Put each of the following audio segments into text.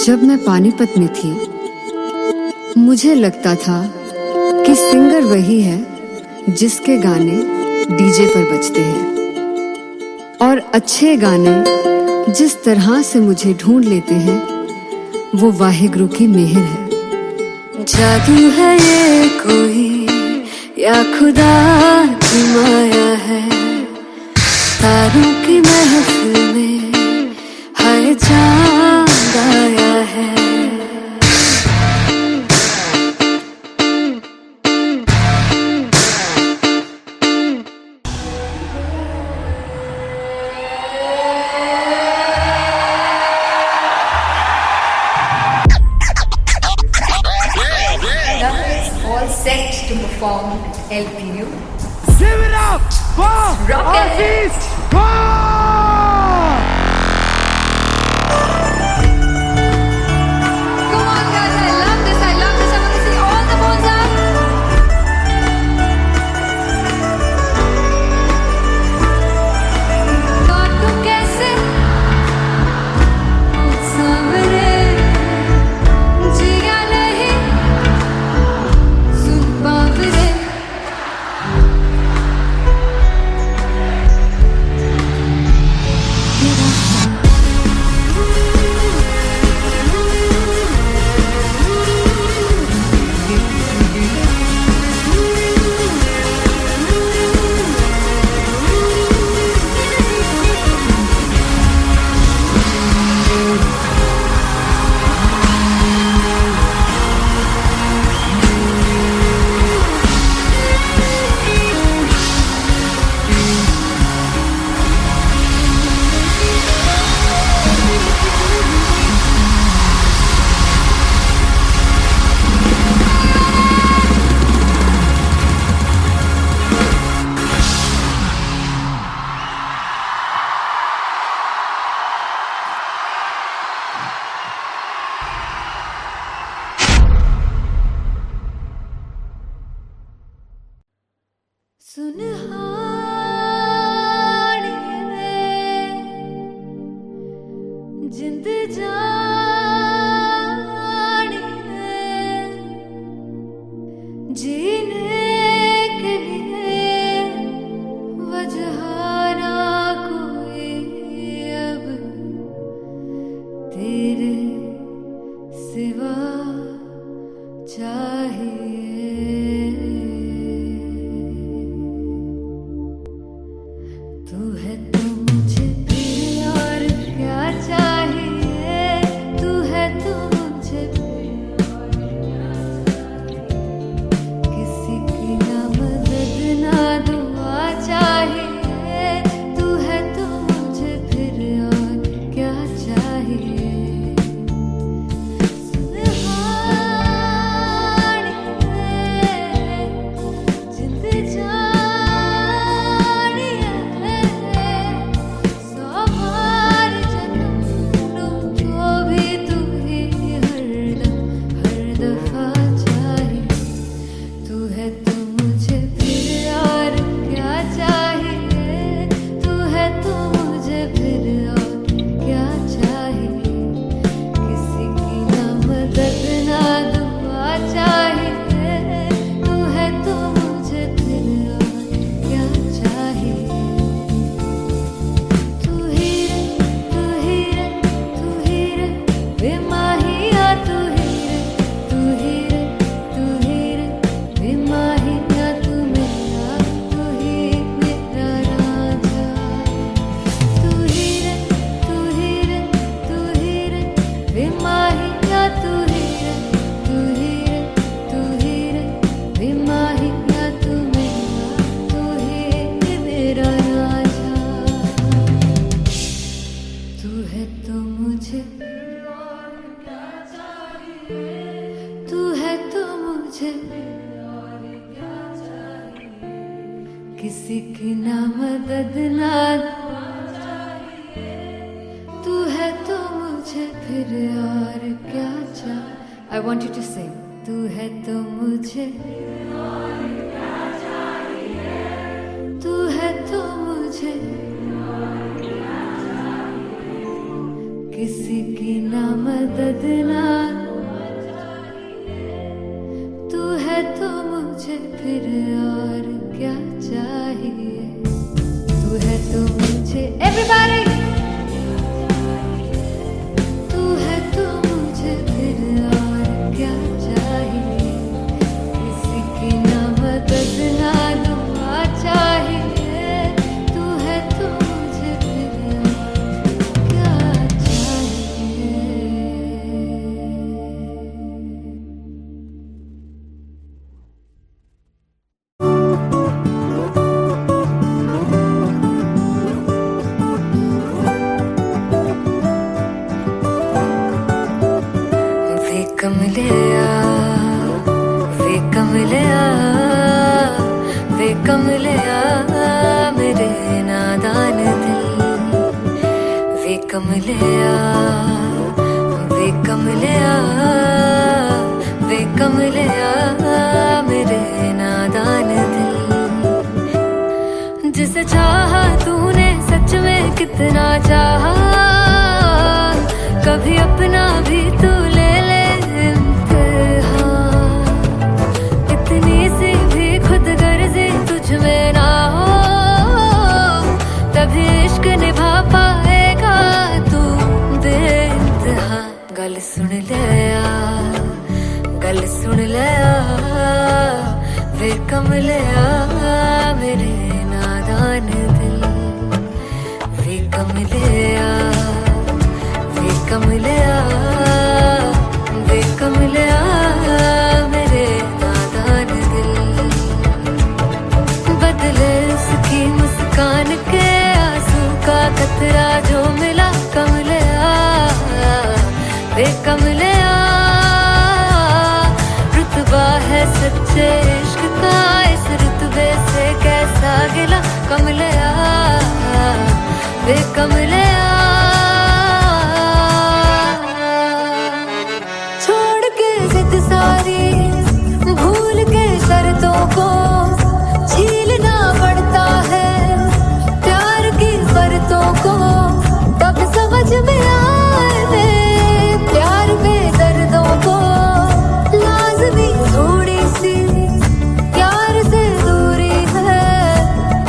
जब मैं पानीपत में थी, मुझे लगता था कि सिंगर वही है जिसके गाने डीजे पर बजते हैं, और अच्छे गाने जिस तरह से मुझे ढूंढ लेते हैं वो वाहिगुरु की मेहर है। जादू है ये कोई या खुदा की माया है, तारों की महफिल में हाय चांद आया है। All set to perform LPU. Give it up for Rocket. Aziz Khan! Come on, guys! I love this. I love this. I want to see all the balls up. काटू कैसे सामने जिया नहीं सुन बावरे। सुनहानी है जिंद जानी है, जीने के लिए वजह ना कोई अब तेरे सिवा चाहिए। तू है तो मुझे फिर और क्या चाहिए, तू है तो मुझे फिर और क्या चाहिए। किसी की ना मदद ना दुआ चाहिए, तू है तो मुझे फिर और क्या चाहिए। सुनहानी है जिंद जानी है, सौ बार जन्म लूं तो भी तू ही हरदम हर दफा चाहिए। तू है तो मुझे फिर और क्या चाहिए, तू है तो मुझे फिर और क्या चाहिए। किसी की ना मदद ना दुआ चाहिए, तू है तो मुझे फिर और क्या चाहिए। तू ही रे, तू ही रे, तू ही रे बेमाहिया, तू ही रे, तू ही रे, तू ही रे बेमाहिया, तू मेरा, तू ही मेरा राजा। तू ही रे, तू ही रे, तू ही रे बेमाहिया, तू ही रे, तू ही रे, तू ही रे बेमाहिया, तू मेरा, तू ही मेरा राजा। तू है तो मुझे और क्या चाहिए, तू है तो मुझे और क्या चाहिए। किसी की ना मदद ना दुआ चाहिए, तू है तो मुझे फिर और क्या चाहिए। I want you to sing. तू है तो मुझे और क्या चाहिए, तू है तो मुझे और क्या चाहिए। किसी की ना मदद ना, तू है तो मुझे फिर और क्या चाहिए, तू है तो मुझे everybody, तू है तो मुझे फिर और क्या चाहिए, किसी की ना मदद ना दुआ चाहिए, तू है तो मुझे फिर और क्या चाहिए। वे कमलिया, वे कमलिया, वे कमलिया मेरे नादान दिल, वे कमलिया, वे कमलिया, वे कमलिया मेरे नादान दिल, जिसे चाहा तूने सच में कितना चाहा, कभी अपना भी तू ले ले इम्तिहान, इतनी सी भी खुद गर्जी तुझ में ना हो, तभी इश्क निभा पाएगा तू बेइंतहा। गल सुन ले आ, गल सुन ले आ, वे कमलिया मेरे नादान दिल, वे कमलिया, वे कमलिया, वे कमलिया मेरे नादान दिल, बदले उसकी मुस्कान के आंसू का कतरा जो मिला कमलिया, वे कमलिया, रुतबा है सच्चे इश्क का इस रुतबे से कैसा गिला कमलिया, वे कमलिया, छोड़ के जिद सारी भूल के शर्तों को छीलना पड़ता है, प्यार की शर्तों को तब समझ में आए, प्यार में दर्दों को लाजमी थोड़ी सी प्यार से दूरी है,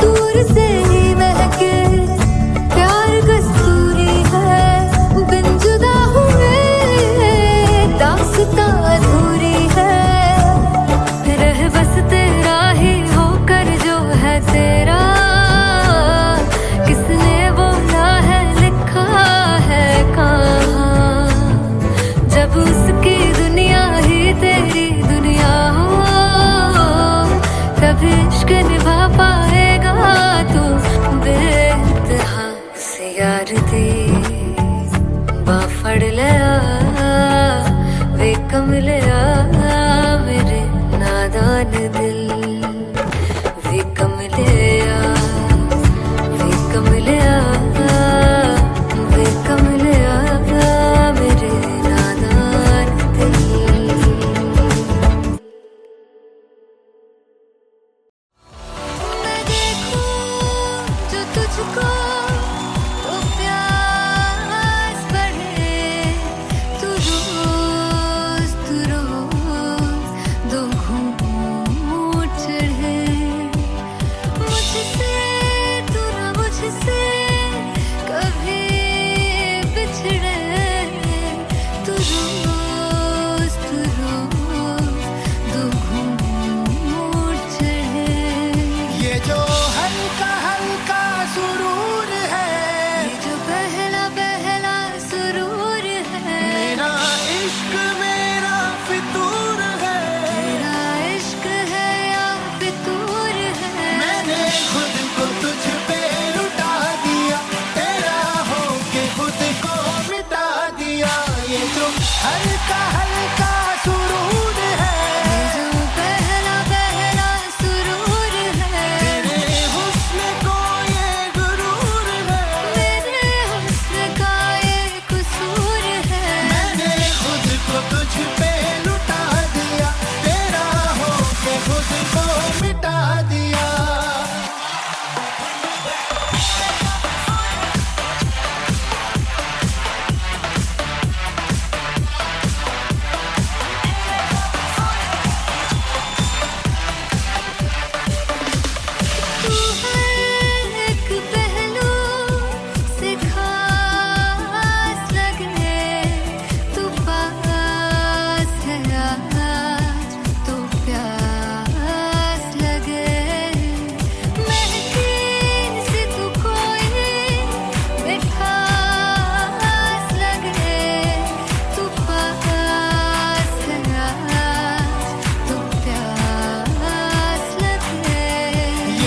दूर से ही महके प्यार कस्तूरी है, बिन जुदा हुए दास्तां अधूरी है, रह बस तेरा ही होकर जो है तेरा, किसने बोला है लिखा है कहाँ, जब उसकी दुनिया ही तेरी दुनिया हो, तभी इश्क निभा पाएगा तू बेइंतहा। उसे यार दी बाफड़ लिया, वे कमलिया मेरे नादान दिल, वे कमलिया, वे कमलिया, वे कमलिया मेरे नादान दिल। मैं देखूं जो तुझको तो प्यास बढ़े, तू रोज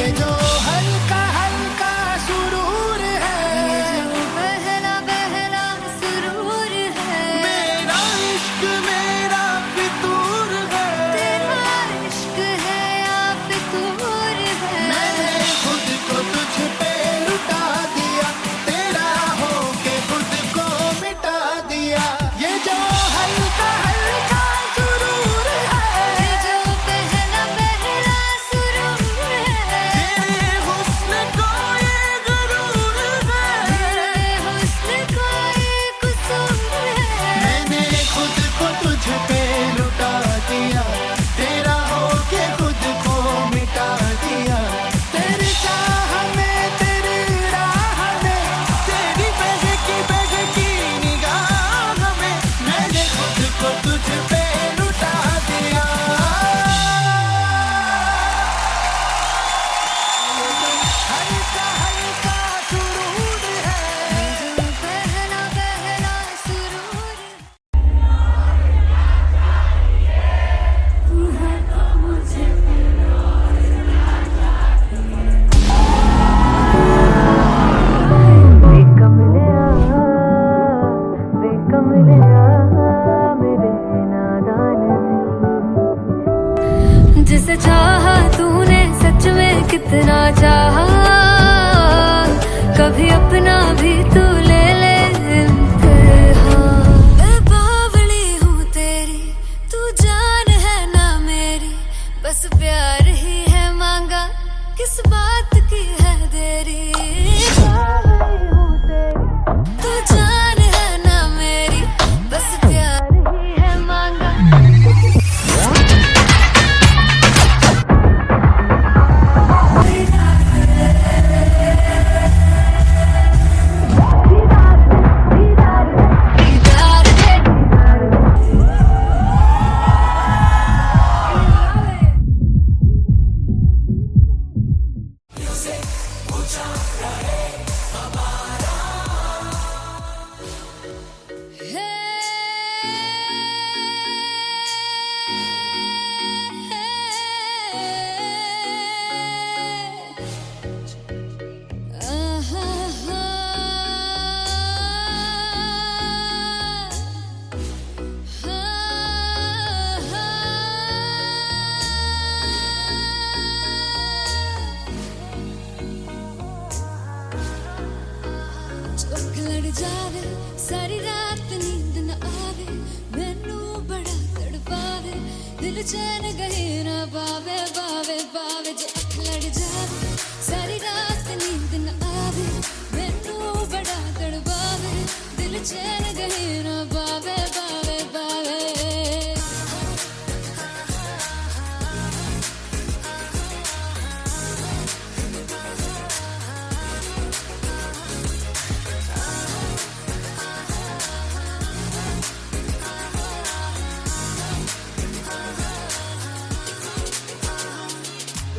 ये जो हल्का हल्का सुरूर है, ये जो बहला बहला सुरूर है, मेरा इश्क मेरा फितूर है, तेरा इश्क है या फितूर है। मैंने खुद को तुझ पे लुटा दिया, तेरा होके खुद को मिटा दिया। ये जो हल्का हल्का सुरूर है, ये जो बहला बहला सुरूर है, तेरे हुस्न को ये गुरूर है, तेरे हुस्न का ये कसूर है। मैंने खुद को तुझ पे लुटा दिया, तेरा होके खुद को मिटा दिया। तेरी चाह में तेरी राह में, तेरी बहकी निगाह में, मैंने खुद को तुझ पे लुटा दिया। हल्का हल्का सुरूर है, ये जो बहला बहला सुरूर है। तू है तो मुझे जिसे चाहा तूने सच में कितना चाहा, कभी अपना भी तू ले ले इम्तिहान। मैं बावली हूँ तेरी, तू जान है ना मेरी, बस प्यार ही है मांगा, किस बात की है देरी। बावली हूँ तेरी, तू जान है ना मेरी, बस प्यार ही है मांगा। लड़ जावे सारी रात नींद न आवे, मैनू बड़ा तड़पावे, दिल चैन गहे ना पावे पावे पावे। जो अख लड़ जावे सारी रात नींद न आवे, मैनू बड़ा तड़पावे, दिल चैन गहे ना पावे पावे पावे।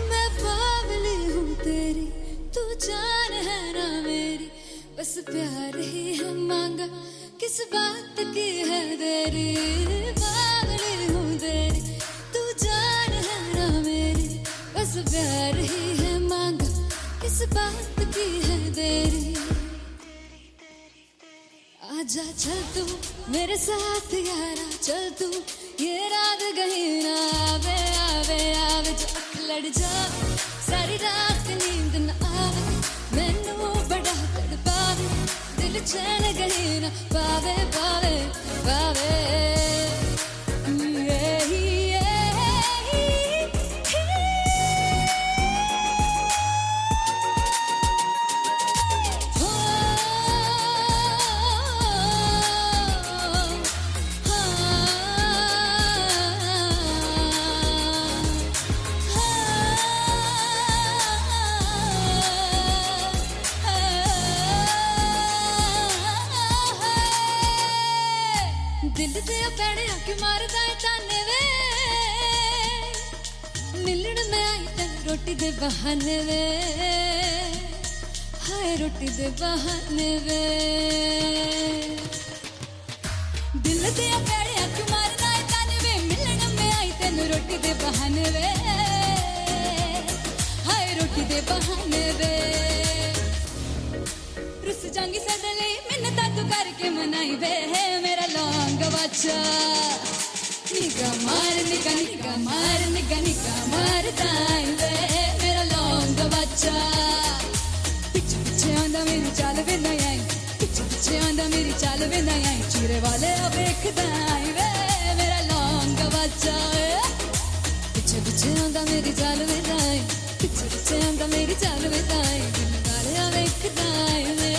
मैं बावली हूँ तेरी, तू जान है ना मेरी, बस प्यार ही है मांगा, किस बात की है देरी। बावली हूँ तेरी, तू जान है ना मेरी, बस प्यार ही है मांगा, किस बात की है देरी। आजा चल तू मेरे साथ यारा, चल तू ये रात कहीं ना आवे आवे आवे। जो अख लड़ जावे सारी रात नींद न आवे, मैनू बड़ा तड़पावे, दिल चैन कहीं ना पावे पावे पावे। दिल ते पैणे आके मारदा है ताने वे, मिलन में आई तन रोटी दे बहाने वे, हाय रोटी दे बहाने वे। दिल ते पैणे आके मारदा है ताने वे, मिलन में आई तन रोटी दे बहाने वे, हाय रोटी किदे बहाने वे रुस जांगी सदले मिन्नता तू करके मनाई वे मेरा लौंग बच्चा निगा मार निगा निगा मार निगा निगा मार ताई वे मेरा लौंग बच्चा पिछे पिछे आंदा मेरी चाल वे नहीं आई पिछे पिछे आंदा मेरी चाल वे नहीं आई चूरे वाले अब देखदा आई वे मेरा लौंग बच्चा पिछे पिछे आंदा मेरी चाल वे नहीं आई पिछे पिछे आंदा मेरी चाल वे नहीं आई दिल वाले अब देखदा आई वे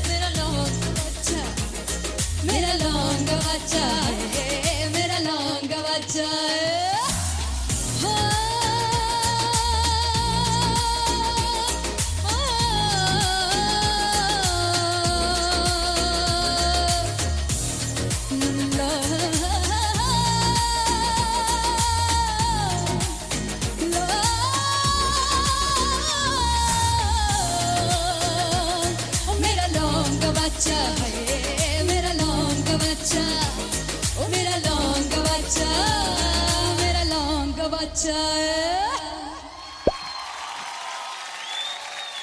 मेरा लौंग बच्चा मेरा लौंग बच्चा मेरा लौंग बच्चा मेरा लौंग बच्चा मेरा लौंग बच्चा ओ मेरा लौंग बच्चा मेरा लौंग बच्चा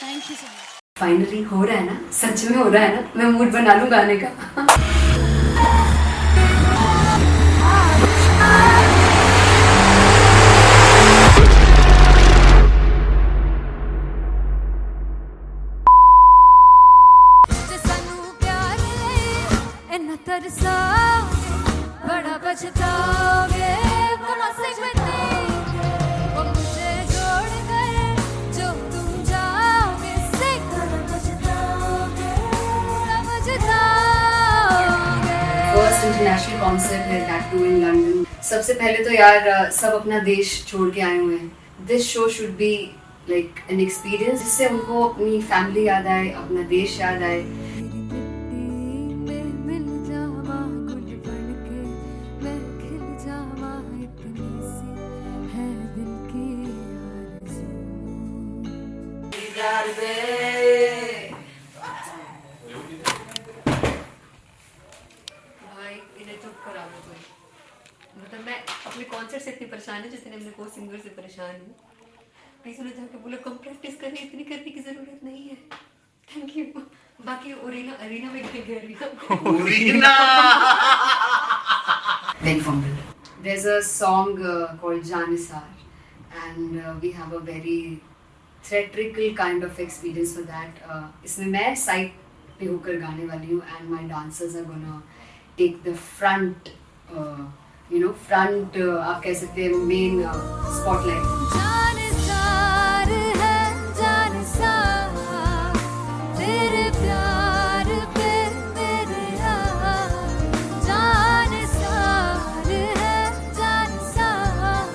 thank you so much finally हो रहा है ना, सच में हो रहा है ना, मैं मूड बना लूं गाने का। जे सानू प्यार ले इन्ना तरसाओगे बड़ा पछताओगे बड़ा से बताएंगे वो मुझे छोड़ कर जो तुम जाओगे से बड़ा पछताओगे बड़ा पछताओगे फर्स्ट इंटरनेशनल कॉन्सर्ट है दैट टू इन लंदन। सबसे पहले तो यार सब अपना देश छोड़ के आए हुए हैं। This show should be like an experience जिससे उनको अपनी फैमिली याद आए, अपना देश याद आए। मिल जावा गुल बन के मैं खिल जावा इतनी सी है दिल की आरज़ू भाई इन्हें चुप करा दो कोई। मतलब मैं अपने कॉन्सर्ट से इतनी परेशान हूँ जितने अपने को सिंगर से परेशान हूँ। प्लीज उन्हें जाके बोलो कम प्रैक्टिस करनी, इतनी करने की जरूरत नहीं है। Thank you. बाकी अरीना में गए arena Very fumble. There's a song called Janisar and we have a very theatrical kind of experience for that. इसमें मैं साइड पे होकर गाने वाली हूँ and my dancers are gonna take the front, front आप कह सकते हैं main spotlight. जानसार है जानसार तेरे प्यार पे मेरे जानसार है जानसार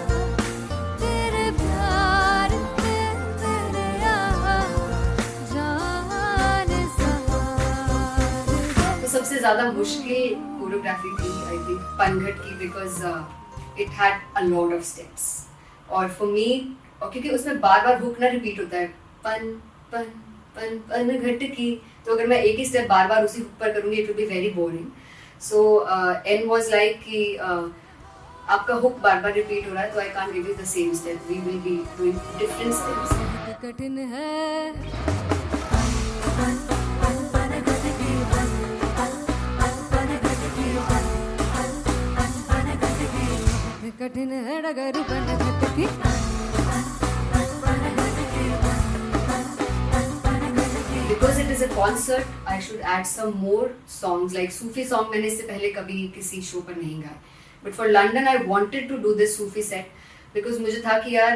तेरे प्यार पे मेरे जानसार तो सबसे ज़्यादा मुश्किल कोरियोग्राफी थी आई थिंक पनघट की because it had a lot of steps और फॉर मी और क्योंकि उसमें बार बार हुक ना रिपीट होता है पन पन पन पनघट की, तो अगर मैं एक ही स्टेप बार बार उसी हुक पर करूँगी it will be very boring. So an was like कि आपका हुक बार बार रिपीट हो रहा है तो I can't give you the same step, we will be doing different steps. कठिन है कठिन है डगर पनघट की Because it is a concert, I should add some more songs like Sufi song. मैंने इससे पहले कभी किसी शो पर नहीं गाया. But for London, I wanted to do this Sufi set because मुझे था कि यार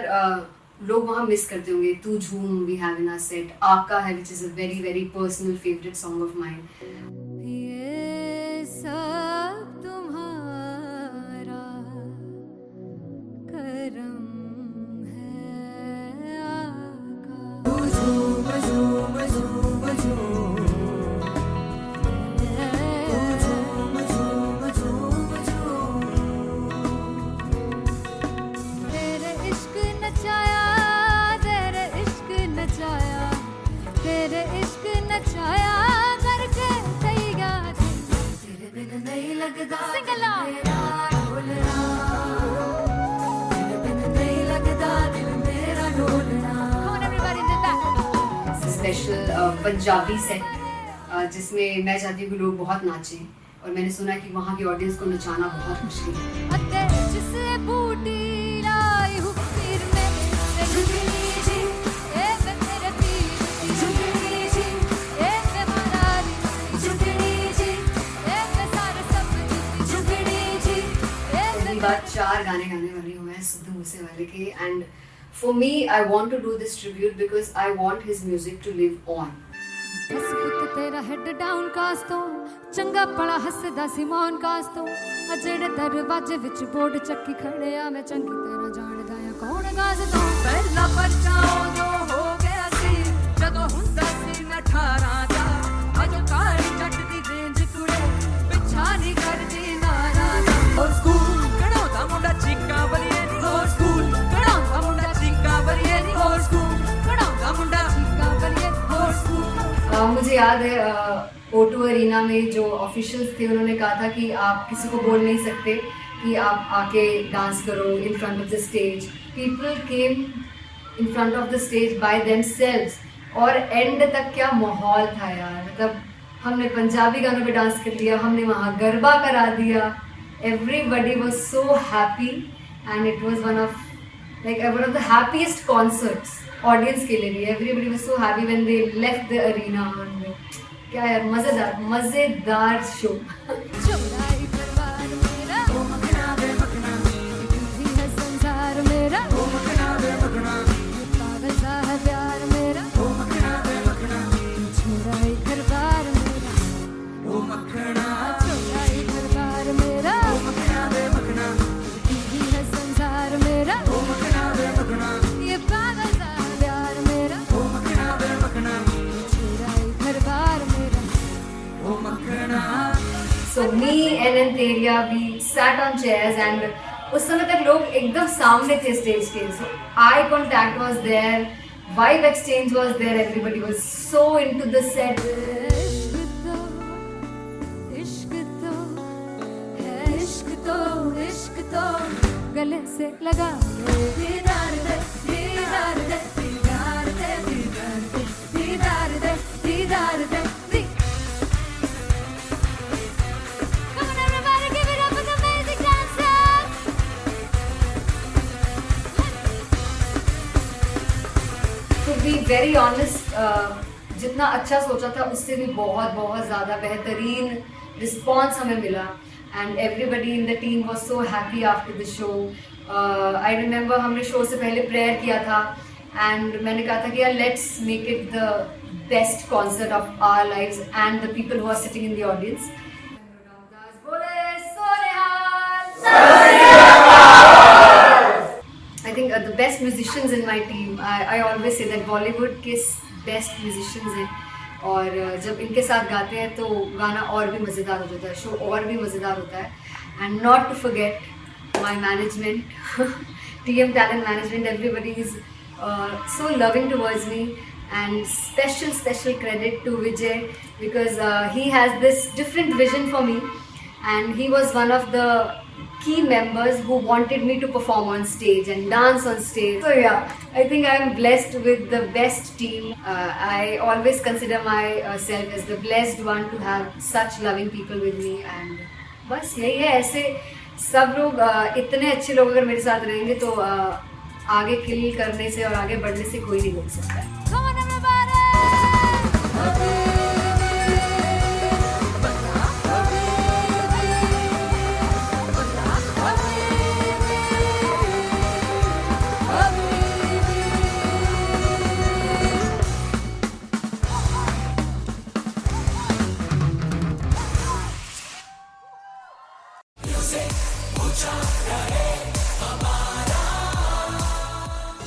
लोग वहाँ मिस करते होंगे. तू झूम we have in our set. आका है which is a very very personal favorite song of mine. ये सब तुम्हारा करम है आका तेरे इश्क नचाया तेरे इश्क नचाया तेरे इश्क नचाया करके स्पेशल पंजाबी सेट जिसमें मैं चाहती हूँ कि लोग बहुत नाचें, और मैंने सुना कि वहाँ की ऑडियंस को नचाना बहुत मुश्किल है। अते जिसे बूटी लाई हूँ पीर में झुकनी जी, ए वे मेरे पीर की झुकनी जी, ए वे मरारी की झुकनी जी, ए वे सारे सब की झुकनी जी, ए वे पहली बार 4 गाने गाने वाली हूँ मैं सिद्धू मूसेवाले के, and for me I want to do this tribute because I want his music to live on. बस पुत तेरा हेड डाउन कास तो चंगा पड़ा हसदा सिमोन कास तो अजड़े दरवाजे विच बोर्ड चक्की खड़े आ मैं चंगी तरह जानदा आ कौन गास तो ਪਹਿਲਾ ਬੱਚਾ ਉਦੋਂ ਹੋ ਗਿਆ ਸੀ ਜਦੋਂ ਹੁੰਦਾ ਸੀ ਮੈਂ 18 ਦਾ ਅੱਜ ਕਾਲੀ ਜੱਟ ਦੀ ਰੇਂਜ ਕੁੜੇ ਪਿੱਛਾ ਨਹੀਂ ਕਰਦੀ ਨਾਰਾ ਦਾ ਹੋਰ ਸਕੂਲ ਕਢਾਉਂਦਾ ਮੁੰਡਾ ਚੀਕਾਂ ਬਲੀਏ ਨੀ ਹੋਰ ਸਕੂਲ ਕਢਾਉਂਦਾ ਮੁੰਡਾ ਚੀਕਾਂ ਬਲੀਏ ਨੀ ਹੋਰ ਸਕੂਲ ਕਢਾਉਂਦਾ ਮੁੰਡਾ ਚੀਕਾਂ ਬਲੀਏ ਹੋਰ ਸਕੂਲ मुझे याद है O2 अरीना में जो ऑफिशियल्स थे उन्होंने कहा था कि आप किसी को बोल नहीं सकते कि आप आके डांस करो in front of the stage. People came in front of the stage by themselves, और एंड तक क्या माहौल था यार, मतलब हमने पंजाबी गानों पे डांस कर लिया, हमने वहाँ गरबा करा दिया, everybody was so happy and it was one of the happiest concerts audience के लिए भी। Everybody was so happy when they left the arena. क्या यार, मजेदार शो। चौराई परिवार मेरा ओ मखना वे मखना ही है संसार मेरा ओ मखना वे मखना पागल सा है प्यार मेरा ओ मखना वे मखना चौराई परिवार मेरा ओ मखना चौराई परिवार मेरा ओ मखना वे मखना ही है संसार मेरा ओ मखना वे मखना ये पागल सा है प्यार मेरा ओ मखना वे मखना चौराई परिवार मेरा ओ मखना। So me and Anteria, we sat on chairs and उस समय तक लोग एकदम सामने थे स्टेज के, so eye contact was there, vibe exchange was there, everybody was so into the set. इश्क तो है इश्क तो गले से लगा दीदार दे दीदार दे दीदार दे दीदार दे दीदार दे दीदार दे Come on everybody, give it up for the amazing dancers. To be very honest, जितना अच्छा सोचा था उससे भी बहुत ज़्यादा बेहतरीन रिस्पॉन्स हमें मिला, and everybody in the team was so happy after the show. I remember हमने शो से पहले प्रेयर किया था, एंड मैंने कहा था कि यार let's make it the best concert of our lives and the people who are sitting in the audience. I think the best musicians in my team, I always say that Bollywood के best musicians हैं, और जब इनके साथ गाते हैं तो गाना और भी मज़ेदार हो जाता है, शो और भी मज़ेदार होता है। And not to forget my management, TM Talent Management, everybody is so loving towards me, and special credit to Vijay because he has this different vision for me, and he was one of the key members who wanted me to perform on stage and dance on stage. So yeah, I think I am blessed with the best team. I always consider myself as the blessed one to have such loving people with me, and बस यही है। ऐसे सब लोग इतने अच्छे लोग अगर मेरे साथ रहेंगे तो आगे किल करने से और आगे बढ़ने से कोई नहीं रोक सकता है। Come on everybody.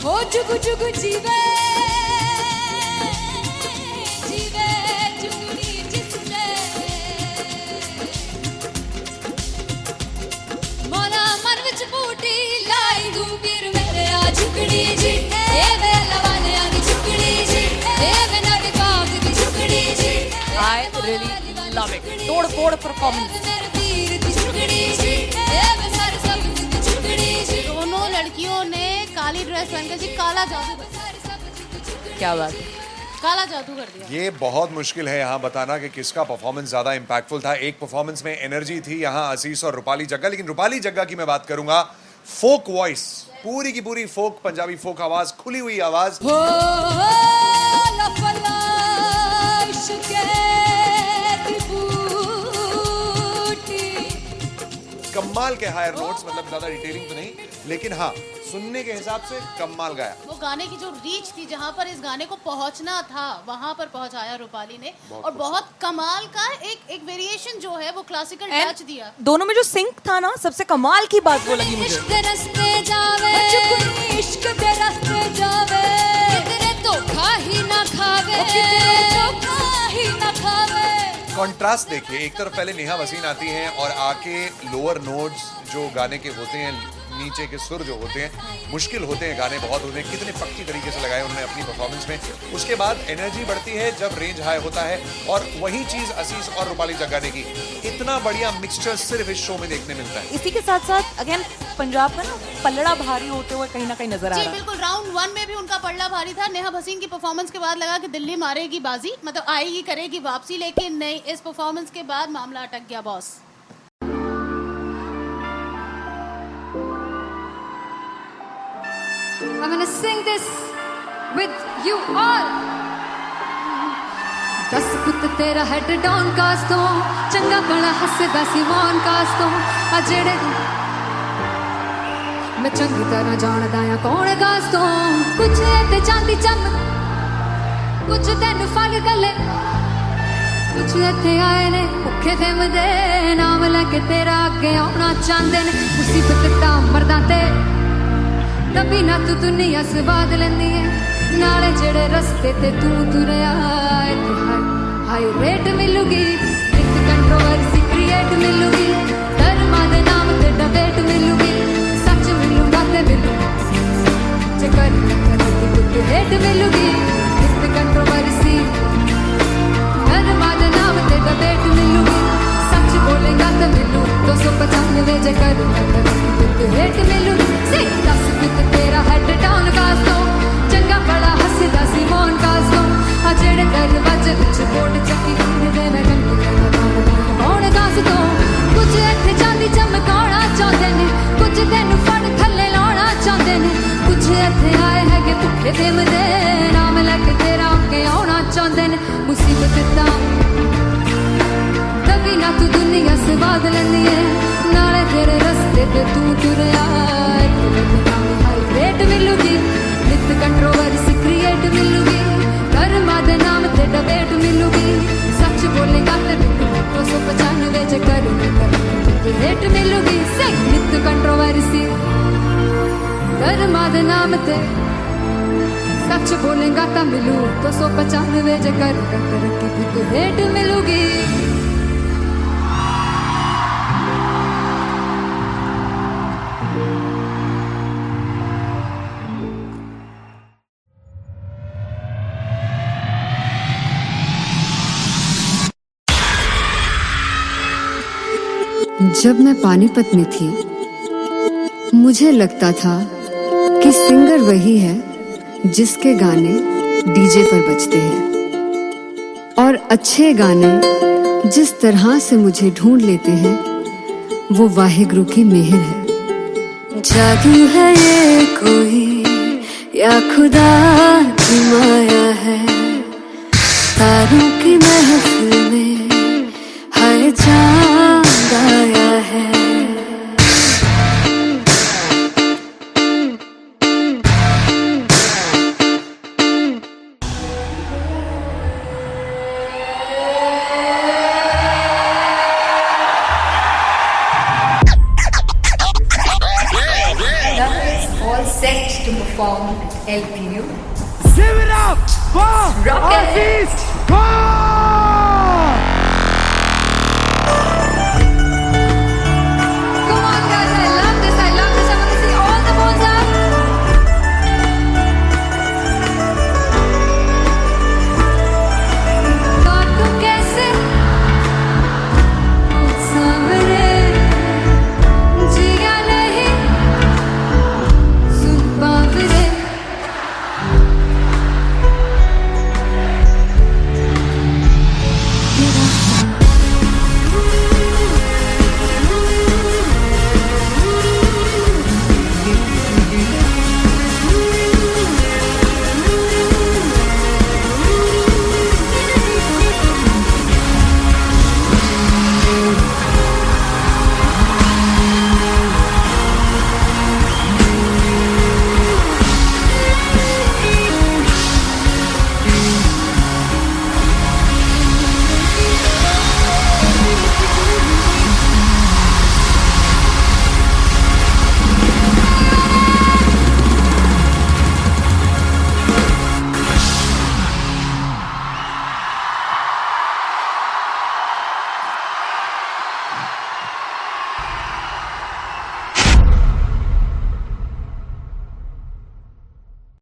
हो जुगु जुगु जीवे जीवे जुगनी जिसने मोला मन विच बूटी लाई गुबीर मेरे आ झुकड़ी जी ए वे लवाने आ झुकड़ी जी ए वे नड़ी बाग की झुकड़ी जी I really love it. तोड़ फोड़ परफॉर्मेंस। मेरे तीर की झुकड़ी जी ए वे सारे सब की झुकड़ी जी। दोनों लड़कियों ने काली ड्रेस पहनकर जी काला जादू क्या बात है। काला जादू कर दिया। ये बहुत मुश्किल है यहाँ बताना कि किसका परफॉर्मेंस ज्यादा इंपैक्टफुल था। एक परफॉर्मेंस में एनर्जी थी यहाँ असीस और रूपाली जग्गा, लेकिन रूपाली जग्गा की मैं बात करूंगा, फोक वॉइस, पूरी की पूरी फोक, पंजाबी फोक आवाज, खुली हुई आवाज। कमाल के हायर नोट्स, मतलब ज्यादा डिटेलिंग तो नहीं, लेकिन हाँ सुनने के हिसाब से कमाल गाया। वो गाने की जो रीच थी, जहाँ पर इस गाने को पहुंचना था वहां पर पहुंचाया रूपाली ने, और बहुत कमाल का एक वेरिएशन जो है वो क्लासिकल टच दिया। दोनों में जो सिंक था ना, सबसे कमाल की बात वो लगी मुझे। इश्क दे रस्ते जावे, इश्क दे रस्ते जावे, कितने धोखा ही ना खावे, कितने धोखा ही ना खावे। कॉन्ट्रास्ट देखिए, एक तरफ पहले नेहा वसीन आती हैं और आके लोअर नोट्स जो गाने के होते हैं, नीचे के सुर जो होते हैं, मुश्किल होते हैं, गाने बहुत होते हैं, कितने पक्की तरीके से लगाए उन्होंने अपनी परफॉर्मेंस में। उसके बाद एनर्जी बढ़ती है जब रेंज हाई होता है, और वही चीज असीस और रूपाली जग्गा ने की। इतना बढ़िया मिक्सचर सिर्फ इस शो में देखने मिलता है। इसी के साथ साथ अगेन पंजाब का ना पल्लड़ा भारी होते हुए कहीं ना कहीं नजर आ जी रहा है। बिल्कुल, राउंड 1 में भी उनका पल्ला भारी था। नेहा भसीन की परफॉर्मेंस के बाद लगा कि दिल्ली मारेगी बाजी, मतलब आएगी, करेगी वापसी, लेकिन नहीं, इस परफॉर्मेंस के बाद मामला अटक गया boss. I'm gonna sing this with you all. दस पुत तेरा हेड डॉन कास तो चंगा बड़ा हसदा सी मॉन कास तो आ जेड़े मैं चंगी तरह जानदा आ कौन कास तो कुछ ते चांदी चम कुछ तेन फल गले कुछ इत्थे आए ने भुखे फेम दे नाम लेके तेरा अगे आउणा चाहंदे ने मुसीबत ता मरदा ते तभी ना तू दुनिया स्वाद लेंदी है नाले जेड़े रस्ते ते तू तुरया इत्थे हाई रेट मिलूगी इक कंट्रोवर्सी क्रिएट मिलूगी धर्मा दे नाम ते डिबेट मिलूगी सच मिलूगा ते मिलू जे कर कुछ रेट मिलूगी इक कंट्रोवर्सी धर्मा दे नाम ते डिबेट मिलूगी सच बोलेगा तो मिलू 295 जे कर कुछ रेट मिलूगी से 10 कुछ तेरा हेड डाउन कास तो चंगा बड़ा हसदा सी मौन कास तो आ जेड़े दरवाजे विच बोर्ड चक्की दे मैं कौन कास तो कुछ इत्थे चांदी चमकाउणा चाहंदे ने कुछ तैनू फड़ थल्ले लाउणा चाहंदे ने कुछ इत्थे आए हैगे भुखे फेम दे नाम लेके तेरा अगे आउणा चाहंदे ने मुसीबत ता तभी ना तू दुनिया स्वाद लेंदी है नाले तेरे रस्ते ते तू तुरया रेट मिलूगी नित कंट्रोवर्सी क्रिएट मिलूगी धर्मा दे नाम ते डिबेट मिलूगी सच बोलेगा ते मिलू 295 जे कर रेट मिलूगी से नित कंट्रोवर्सी धर्मा दे नाम ते सच बोलेगा ता मिलू 295 जे कर रेट मिलूगी। जब मैं पानीपत में थी, मुझे लगता था कि सिंगर वही है जिसके गाने डीजे पर बजते हैं, और अच्छे गाने जिस तरह से मुझे ढूंढ लेते हैं वो वाहिगुरु की मेहर है। जादू है ये कोई या खुदा की माया है, तारों की महफिल में हाय चांद आया है। All set to perform LPU. Give it up for Rocket. Aziz Khan!